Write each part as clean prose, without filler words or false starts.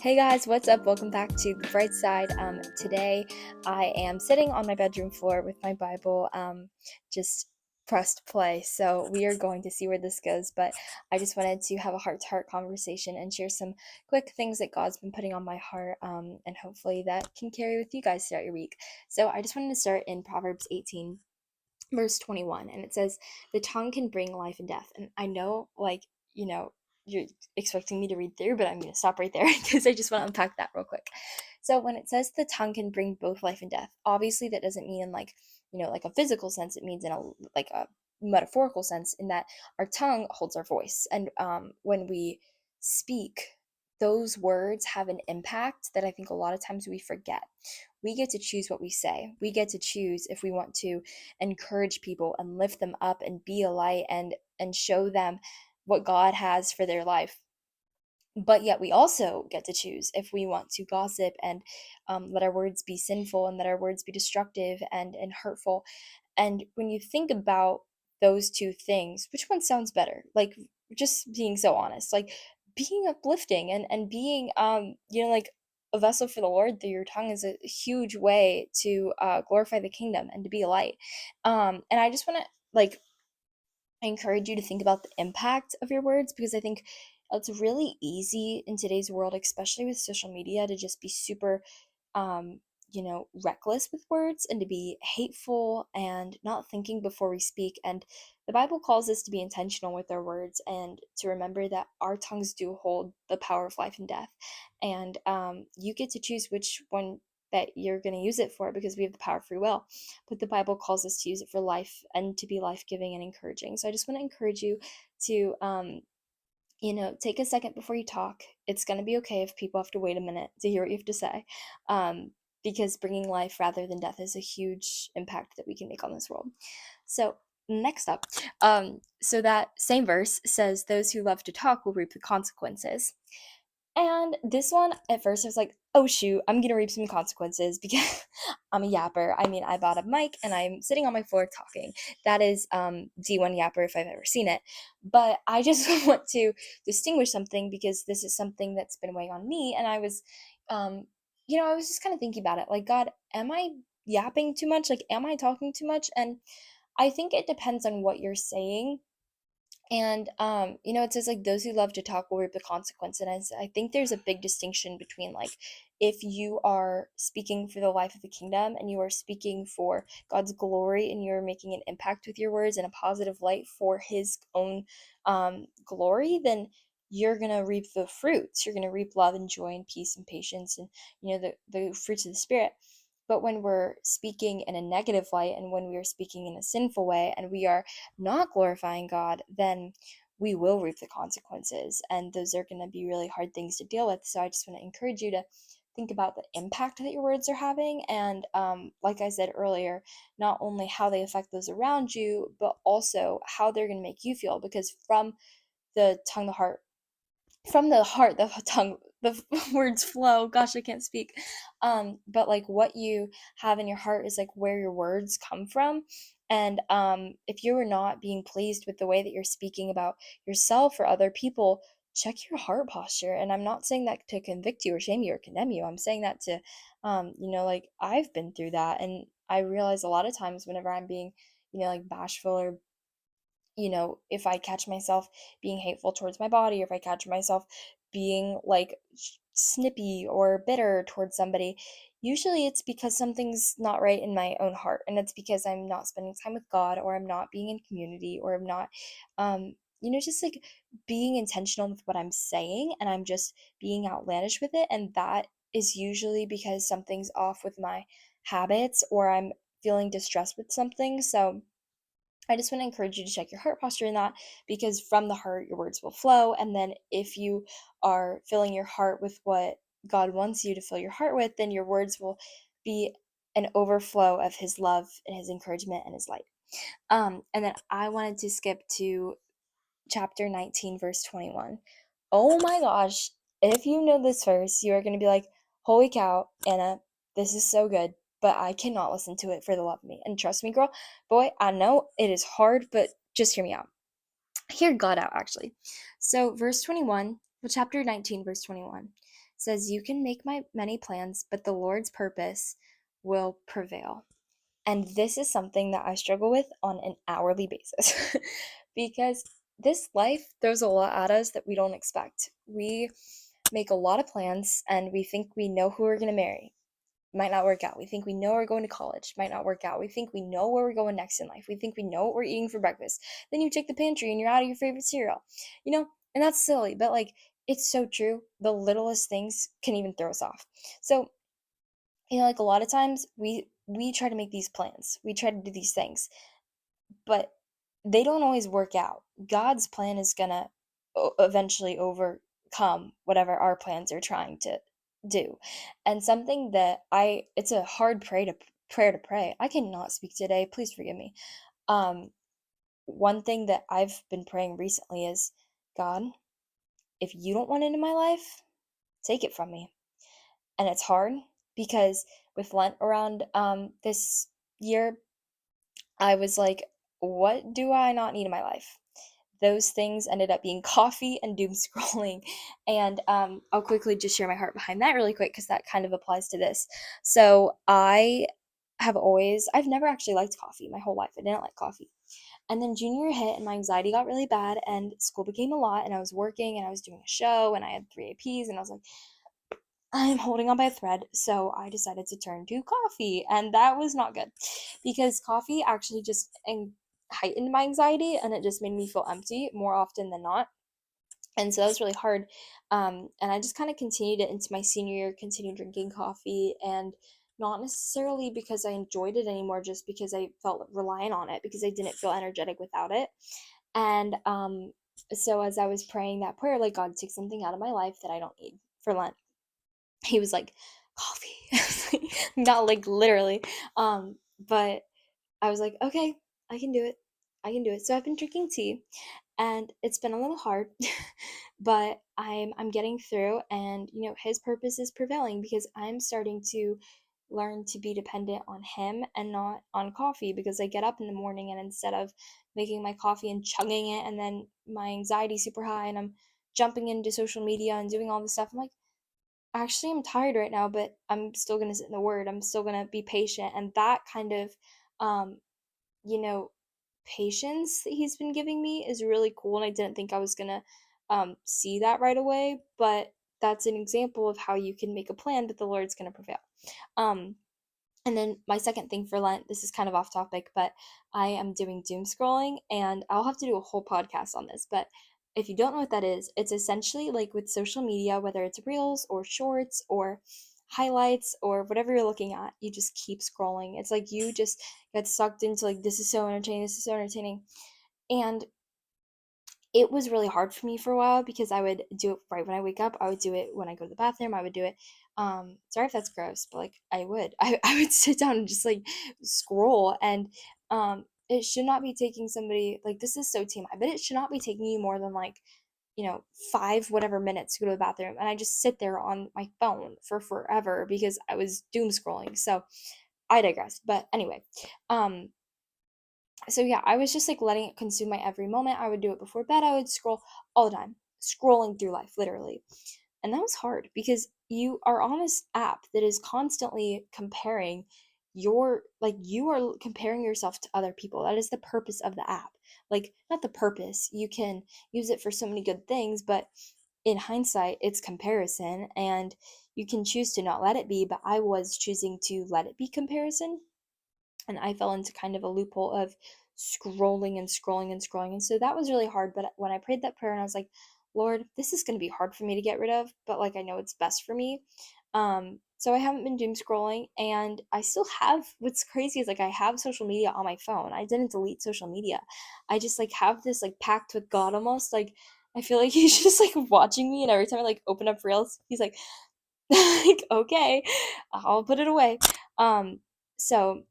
Hey guys, what's up? Welcome back to the bright side. Today I am sitting on my bedroom floor with my Bible, just pressed play. So we are going to see where this goes. But I just wanted to have a heart-to-heart conversation and share some quick things that God's been putting on my heart, and hopefully that can carry with you guys throughout your week. So I just wanted to start in Proverbs 18 verse 21, and it says the tongue can bring life and death. And I know, you're expecting me to read through, but I'm going to stop right there because I just want to unpack that real quick. So when it says the tongue can bring both life and death, obviously that doesn't mean in like a physical sense. It means in a metaphorical sense, in that our tongue holds our voice, and when we speak, those words have an impact that I think a lot of times we forget. We get to choose what we say. We get to choose if we want to encourage people and lift them up and be a light and show them what God has for their life. But yet we also get to choose if we want to gossip and let our words be sinful and let our words be destructive and hurtful. And when you think about those two things, which one sounds better? Like, just being so honest, like being uplifting and being like a vessel for the Lord through your tongue is a huge way to glorify the kingdom and to be a light. And I just want to like I encourage you to think about the impact of your words, because I think it's really easy in today's world, especially with social media, to just be super, reckless with words and to be hateful and not thinking before we speak. And the Bible calls us to be intentional with our words and to remember that our tongues do hold the power of life and death. And you get to choose which one that you're going to use it for, because we have the power of free will, but the Bible calls us to use it for life and to be life giving and encouraging. So I just want to encourage you to, take a second before you talk. It's going to be okay if people have to wait a minute to hear what you have to say, because bringing life rather than death is a huge impact that we can make on this world. So, next up, so that same verse says, those who love to talk will reap the consequences. And this one, at first, I was like, oh shoot, I'm gonna reap some consequences because I'm a yapper. I mean, I bought a mic and I'm sitting on my floor talking. That is D1 yapper if I've ever seen it. But I just want to distinguish something, because this is something that's been weighing on me. And um, I was just kind of thinking about it. Like, God, am I yapping too much? Like, am I talking too much? And I think it depends on what you're saying. And it says like those who love to talk will reap the consequence. And I think there's a big distinction between, like, if you are speaking for the life of the kingdom and you are speaking for God's glory and you're making an impact with your words in a positive light for his own glory, then you're gonna reap the fruits. You're gonna reap love and joy and peace and patience and the fruits of the spirit. But when we're speaking in a negative light and when we are speaking in a sinful way and we are not glorifying God, then we will reap the consequences. And those are going to be really hard things to deal with. So I just want to encourage you to think about the impact that your words are having. And like I said earlier, not only how they affect those around you, but also how they're going to make you feel. Because the tongue, the heart, from the heart, the tongue, the words flow. Gosh, I can't speak. But like what you have in your heart is like where your words come from. And if you are not being pleased with the way that you're speaking about yourself or other people, check your heart posture. And I'm not saying that to convict you or shame you or condemn you. I'm saying that to, like, I've been through that. And I realize a lot of times whenever I'm being, like, bashful, or if I catch myself being hateful towards my body, or if I catch myself being like snippy or bitter towards somebody, usually it's because something's not right in my own heart. And it's because I'm not spending time with God, or I'm not being in community, or I'm not, just like being intentional with what I'm saying, and I'm just being outlandish with it. And that is usually because something's off with my habits, or I'm feeling distressed with something. So, I just want to encourage you to check your heart posture in that, because from the heart, your words will flow. And then if you are filling your heart with what God wants you to fill your heart with, then your words will be an overflow of his love and his encouragement and his light. And then I wanted to skip to chapter 19, verse 21. Oh my gosh. If you know this verse, you are going to be like, holy cow, Anna, this is so good, but I cannot listen to it for the love of me. And trust me, girl, boy, I know it is hard, but just hear me out. Hear God out, actually. So, verse 21, well, chapter 19, verse 21. says, "You can make my many plans, but the Lord's purpose will prevail." And this is something that I struggle with on an hourly basis because this life throws a lot at us that we don't expect. We make a lot of plans and we think we know who we're going to marry. Might not work out. We think we know we're going to college. Might not work out. We think we know where we're going next in life. We think we know what we're eating for breakfast. Then you check the pantry and you're out of your favorite cereal. You know, and that's silly, but like it's so true. The littlest things can even throw us off. So, like a lot of times we try to make these plans. We try to do these things, but they don't always work out. God's plan is going to eventually overcome whatever our plans are trying to do. And something that it's a hard prayer to pray. I cannot speak today. Please forgive me. Um One thing that I've been praying recently is, God, if you don't want it in my life, take it from me. And it's hard because with Lent around this year, I was like, what do I not need in my life? Those things ended up being coffee and doom scrolling. And I'll quickly just share my heart behind that really quick because that kind of applies to this. So I've never actually liked coffee my whole life. I didn't like coffee. And then junior year hit and my anxiety got really bad and school became a lot and I was working and I was doing a show and I had three APs and I was like, I'm holding on by a thread, so I decided to turn to coffee, and that was not good because coffee actually just heightened my anxiety and it just made me feel empty more often than not. And so that was really hard. And I just kind of continued it into my senior year, continued drinking coffee, and not necessarily because I enjoyed it anymore, just because I felt reliant on it, because I didn't feel energetic without it. And so as I was praying that prayer, like, God, take something out of my life that I don't need for Lent. He was like, coffee. Not like literally. But I was like, okay, I can do it. I can do it. So I've been drinking tea and it's been a little hard, but I'm getting through and his purpose is prevailing because I'm starting to learn to be dependent on him and not on coffee because I get up in the morning and instead of making my coffee and chugging it and then my anxiety super high and I'm jumping into social media and doing all this stuff, I'm like, actually, I'm tired right now, but I'm still gonna sit in the word. I'm still gonna be patient. And that kind of, um, you know, patience that he's been giving me is really cool. And I didn't think I was gonna see that right away, but that's an example of how you can make a plan, but the Lord's gonna prevail. Um, and then my second thing for Lent, this is kind of off topic, but I am doing doom scrolling and I'll have to do a whole podcast on this. But if you don't know what that is, it's essentially like with social media, whether it's reels or shorts or highlights or whatever you're looking at, you just keep scrolling. It's like you just get sucked into like, this is so entertaining, this is so entertaining. And it was really hard for me for a while because I would do it right when I wake up. I would do it when I go to the bathroom. I would do it. Sorry if that's gross, but like I would. I would sit down and just like scroll and it should not be taking somebody like this is so TMI, but it should not be taking you more than like, 5 whatever minutes to go to the bathroom. And I just sit there on my phone for forever because I was doom scrolling. So I digress. But anyway, um so yeah, I was just like letting it consume my every moment. I would do it before bed. I would scroll all the time, scrolling through life, literally. And that was hard because you are on this app that is constantly comparing you are comparing yourself to other people. That is the purpose of the app. Like, not the purpose. You can use it for so many good things, but in hindsight, it's comparison and you can choose to not let it be, but I was choosing to let it be comparison and I fell into kind of a loophole of scrolling and scrolling and scrolling. And so that was really hard. But when I prayed that prayer and I was like, Lord, this is going to be hard for me to get rid of, but like I know it's best for me. So I haven't been doom scrolling and I still have what's crazy is like I have social media on my phone. I didn't delete social media. I just like have this like pact with God almost. Like I feel like he's just like watching me and every time I like open up reels, he's like, like, okay, I'll put it away. So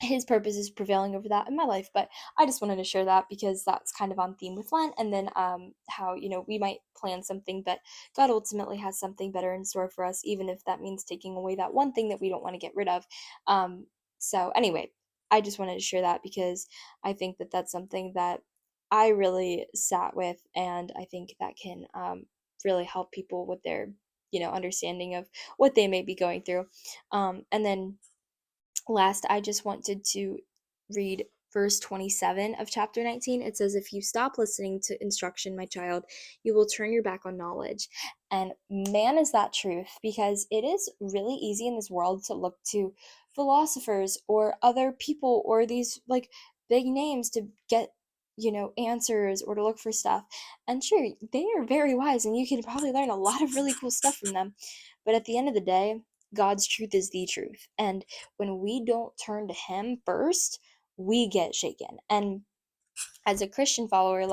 his purpose is prevailing over that in my life, but I just wanted to share that because that's kind of on theme with Lent, and then how we might plan something but God ultimately has something better in store for us, even if that means taking away that one thing that we don't want to get rid of. So anyway, I just wanted to share that because I think that that's something that I really sat with, and I think that can really help people with their understanding of what they may be going through. And then last, I just wanted to read verse 27 of chapter 19. It says, "If you stop listening to instruction, my child, you will turn your back on knowledge." And man, is that truth, because it is really easy in this world to look to philosophers or other people or these like big names to get answers or to look for stuff. And sure, they are very wise and you can probably learn a lot of really cool stuff from them. But at the end of the day, God's truth is the truth. And when we don't turn to him first, we get shaken. And as a Christian follower,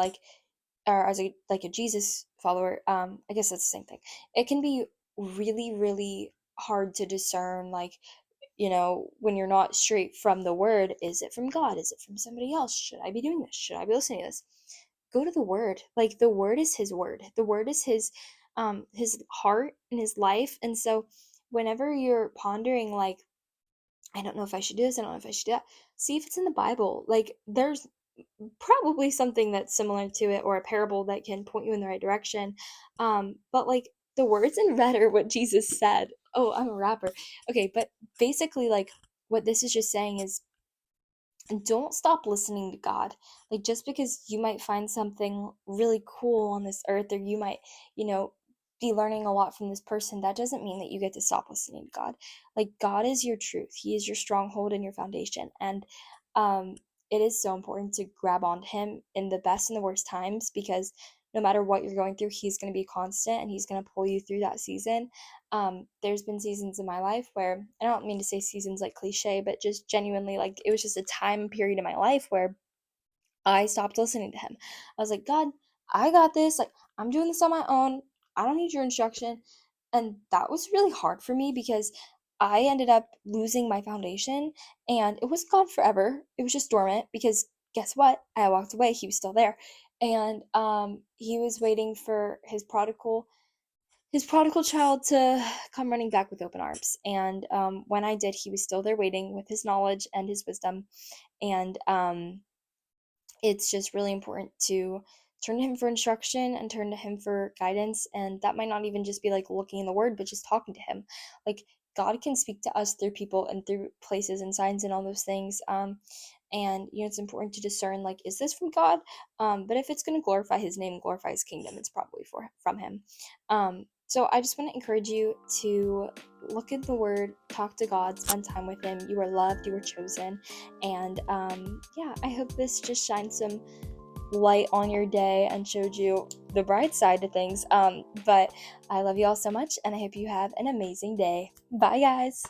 or as a Jesus follower, I guess that's the same thing. It can be really, really hard to discern, when you're not straight from the word. Is it from God? Is it from somebody else? Should I be doing this? Should I be listening to this? Go to the word. Like, the word is his word. The word is his heart and his life. And so whenever you're pondering, like, I don't know if I should do this, I don't know if I should do that, see if it's in the Bible. Like, there's probably something that's similar to it, or a parable that can point you in the right direction. But like, the words in red are what Jesus said. Oh, I'm a rapper. Okay, but basically, like, what this is just saying is, don't stop listening to God. Like, just because you might find something really cool on this earth, or you might, you know, be learning a lot from this person, that doesn't mean that you get to stop listening to God. Like, God is your truth. He is your stronghold and your foundation. And um it is so important to grab onto him in the best and the worst times, because no matter what you're going through, he's going to be constant and he's going to pull you through that season. There's been seasons in my life where, I don't mean to say seasons like cliche, but just genuinely, like, it was just a time period in my life where I stopped listening to him. I was like, God, I got this. Like, I'm doing this on my own. I don't need your instruction. And that was really hard for me, because I ended up losing my foundation, and it wasn't gone forever. It was just dormant, because guess what? I walked away. He was still there. And he was waiting for his prodigal child to come running back with open arms. And when I did, he was still there waiting with his knowledge and his wisdom. And it's just really important to turn to him for instruction and turn to him for guidance. And that might not even just be like looking in the word, but just talking to him. Like, God can speak to us through people and through places and signs and all those things. And it's important to discern, like, is this from God? But if it's going to glorify his name, glorify his kingdom, it's probably from him. So I just want to encourage you to look at the word, talk to God, spend time with him. You are loved, you are chosen. And yeah, I hope this just shined some light on your day and showed you the bright side to things. But I love you all so much, and I hope you have an amazing day. Bye, guys.